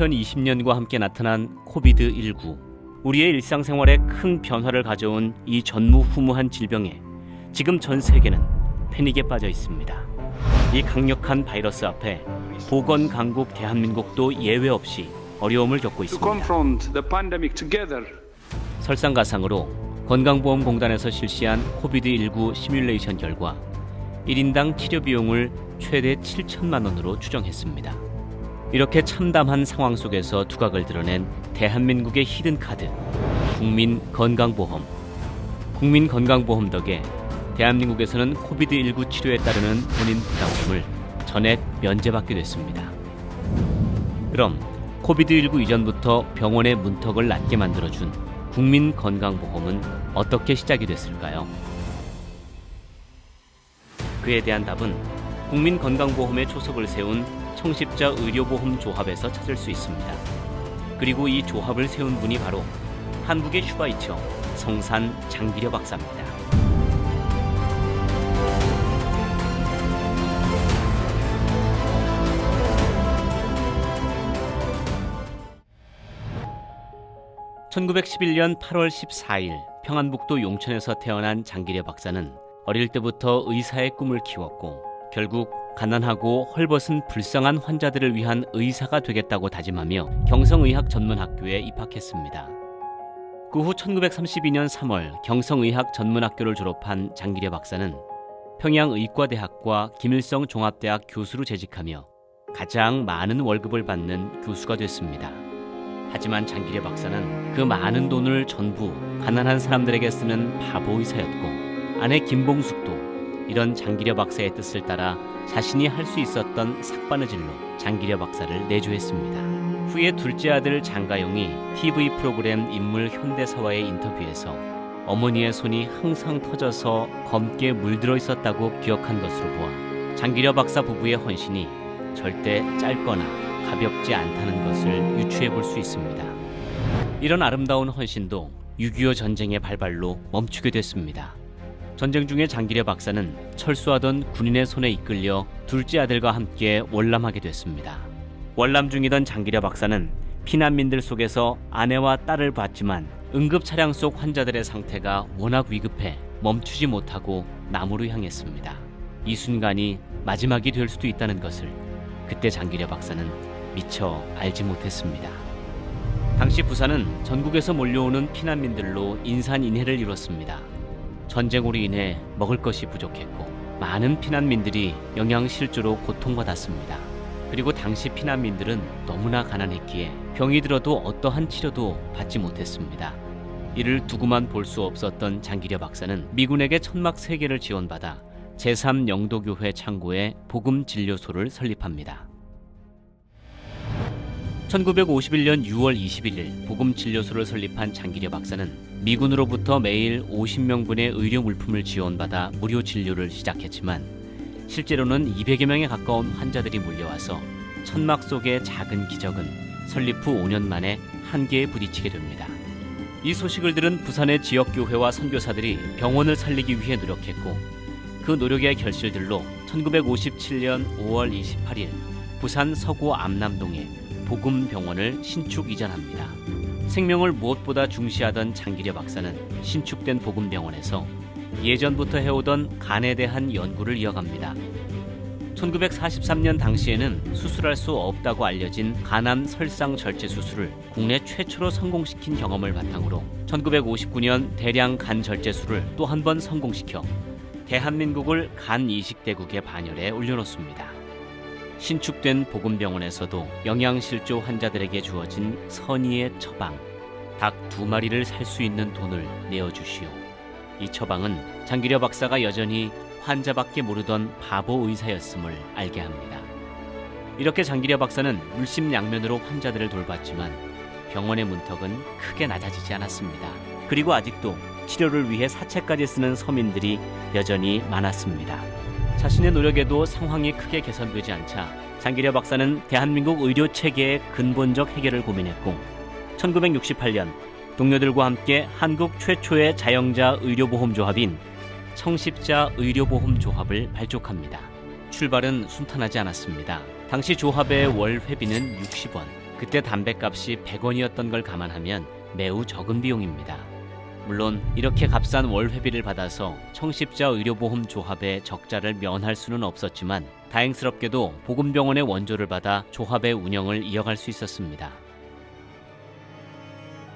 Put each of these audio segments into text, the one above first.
2020년과 함께 나타난 코비드19. 우리의 일상생활에 큰 변화를 가져온 이 전무후무한 질병에 지금 전 세계는 패닉에 빠져 있습니다. 이 강력한 바이러스 앞에 보건 강국 대한민국도 예외 없이 어려움을 겪고 있습니다. 설상가상으로 건강보험공단에서 실시한 코비드19 시뮬레이션 결과 1인당 치료 비용을 최대 7천만 원으로 추정했습니다. 이렇게 참담한 상황 속에서 두각을 드러낸 대한민국의 히든카드, 국민건강보험. 국민건강보험 덕에 대한민국에서는 코비드19 치료에 따르는 본인 부담금을 전액 면제받게 됐습니다. 그럼 코비드19 이전부터 병원의 문턱을 낮게 만들어준 국민건강보험은 어떻게 시작이 됐을까요? 그에 대한 답은 국민건강보험의 초석을 세운 청십자 의료보험조합에서 찾을 수 있습니다. 그리고 이 조합을 세운 분이 바로 한국의 슈바이처 성산 장기려 박사입니다. (1911년 8월 14일) 평안북도 용천에서 태어난 장기려 박사는 어릴 때부터 의사의 꿈을 키웠고 결국 가난하고 헐벗은 불쌍한 환자들을 위한 의사가 되겠다고 다짐하며 경성의학전문학교에 입학했습니다. 그 후 1932년 3월 경성의학전문학교를 졸업한 장기려 박사는 평양의과대학과 김일성 종합대학 교수로 재직하며 가장 많은 월급을 받는 교수가 됐습니다. 하지만 장기려 박사는 그 많은 돈을 전부 가난한 사람들에게 쓰는 바보 의사였고 아내 김봉숙도 이런 장기려 박사의 뜻을 따라 자신이 할 수 있었던 삭바느질로 장기려 박사를 내조했습니다. 후에 둘째 아들 장가용이 TV 프로그램 인물 현대사와의 인터뷰에서 어머니의 손이 항상 터져서 검게 물들어 있었다고 기억한 것으로 보아 장기려 박사 부부의 헌신이 절대 짧거나 가볍지 않다는 것을 유추해 볼 수 있습니다. 이런 아름다운 헌신도 6.25 전쟁의 발발로 멈추게 됐습니다. 전쟁 중에 장기려 박사는 철수하던 군인의 손에 이끌려 둘째 아들과 함께 월남하게 됐습니다. 월남 중이던 장기려 박사는 피난민들 속에서 아내와 딸을 봤지만 응급 차량 속 환자들의 상태가 워낙 위급해 멈추지 못하고 남으로 향했습니다. 이 순간이 마지막이 될 수도 있다는 것을 그때 장기려 박사는 미처 알지 못했습니다. 당시 부산은 전국에서 몰려오는 피난민들로 인산인해를 이뤘습니다. 전쟁으로 인해 먹을 것이 부족했고 많은 피난민들이 영양실조로 고통받았습니다. 그리고 당시 피난민들은 너무나 가난했기에 병이 들어도 어떠한 치료도 받지 못했습니다. 이를 두고만 볼 수 없었던 장기려 박사는 미군에게 천막 3개를 지원받아 제3영도교회 창고에 복음진료소를 설립합니다. 1951년 6월 21일 복음진료소를 설립한 장기려 박사는 미군으로부터 매일 50명분의 의료 물품을 지원받아 무료 진료를 시작했지만 실제로는 200여 명에 가까운 환자들이 몰려와서 천막 속의 작은 기적은 설립 후 5년 만에 한계에 부딪히게 됩니다. 이 소식을 들은 부산의 지역교회와 선교사들이 병원을 살리기 위해 노력했고 그 노력의 결실들로 1957년 5월 28일 부산 서구 암남동에 복음병원을 신축 이전합니다. 생명을 무엇보다 중시하던 장기려 박사는 신축된 복음병원에서 예전부터 해오던 간에 대한 연구를 이어갑니다. 1943년 당시에는 수술할 수 없다고 알려진 간암 설상 절제 수술을 국내 최초로 성공시킨 경험을 바탕으로 1959년 대량 간 절제술을 또 한 번 성공시켜 대한민국을 간 이식대국의 반열에 올려놓습니다. 신축된 복음병원에서도 영양실조 환자들에게 주어진 선의의 처방, 닭 2마리를 살 수 있는 돈을 내어주시오. 이 처방은 장기려 박사가 여전히 환자밖에 모르던 바보 의사였음을 알게 합니다. 이렇게 장기려 박사는 물심양면으로 환자들을 돌봤지만 병원의 문턱은 크게 낮아지지 않았습니다. 그리고 아직도 치료를 위해 사채까지 쓰는 서민들이 여전히 많았습니다. 자신의 노력에도 상황이 크게 개선되지 않자 장기려 박사는 대한민국 의료 체계의 근본적 해결을 고민했고 1968년 동료들과 함께 한국 최초의 자영자 의료보험조합인 청십자 의료보험조합을 발족합니다. 출발은 순탄하지 않았습니다. 당시 조합의 월 회비는 60원, 그때 담배값이 100원이었던 걸 감안하면 매우 적은 비용입니다. 물론 이렇게 값싼 월회비를 받아서 청십자 의료보험 조합의 적자를 면할 수는 없었지만 다행스럽게도 보건병원의 원조를 받아 조합의 운영을 이어갈 수 있었습니다.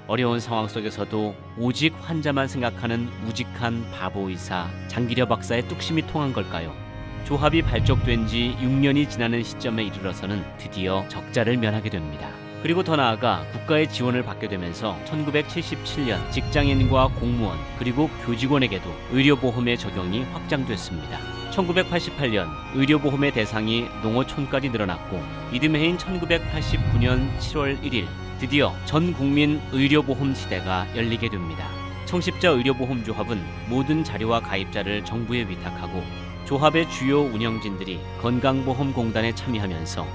어려운 상황 속에서도 오직 환자만 생각하는 우직한 바보 의사 장기려 박사의 뚝심이 통한 걸까요? 조합이 발족된 지 6년이 지나는 시점에 이르러서는 드디어 적자를 면하게 됩니다. 그리고 더 나아가 국가의 지원을 받게 되면서 1977년 직장인과 공무원 그리고 교직원에게도 의료보험의 적용이 확장됐습니다. 1988년 의료보험의 대상이 농어촌까지 늘어났고 이듬해인 1989년 7월 1일 드디어 전 국민 의료보험 시대가 열리게 됩니다. 청십자 의료보험조합은 모든 자료와 가입자를 정부에 위탁하고 조합의 주요 운영진들이 건강보험공단에 참여하면서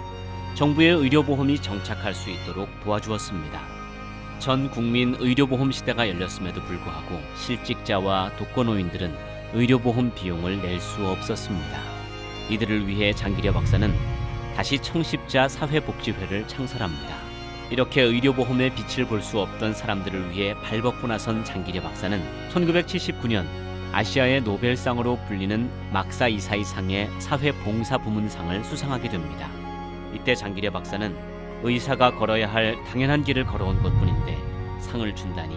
정부의 의료보험이 정착할 수 있도록 도와주었습니다. 전 국민 의료보험 시대가 열렸음에도 불구하고 실직자와 독거노인들은 의료보험 비용을 낼 수 없었습니다. 이들을 위해 장기려 박사는 다시 청십자 사회복지회를 창설합니다. 이렇게 의료보험의 빛을 볼 수 없던 사람들을 위해 발벗고 나선 장기려 박사는 1979년 아시아의 노벨상으로 불리는 막사 이사이상의 사회봉사부문상을 수상하게 됩니다. 이때 장기려 박사는 의사가 걸어야 할 당연한 길을 걸어온 것뿐인데 상을 준다니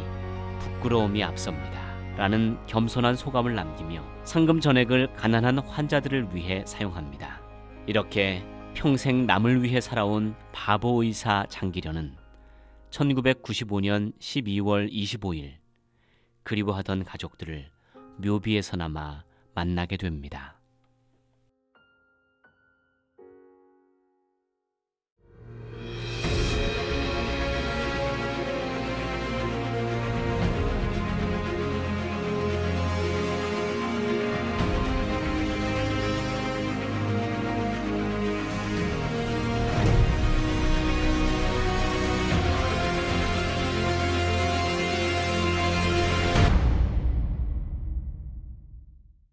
부끄러움이 앞섭니다. 라는 겸손한 소감을 남기며 상금 전액을 가난한 환자들을 위해 사용합니다. 이렇게 평생 남을 위해 살아온 바보 의사 장기려는 1995년 12월 25일 그리워하던 가족들을 묘비에서나마 만나게 됩니다.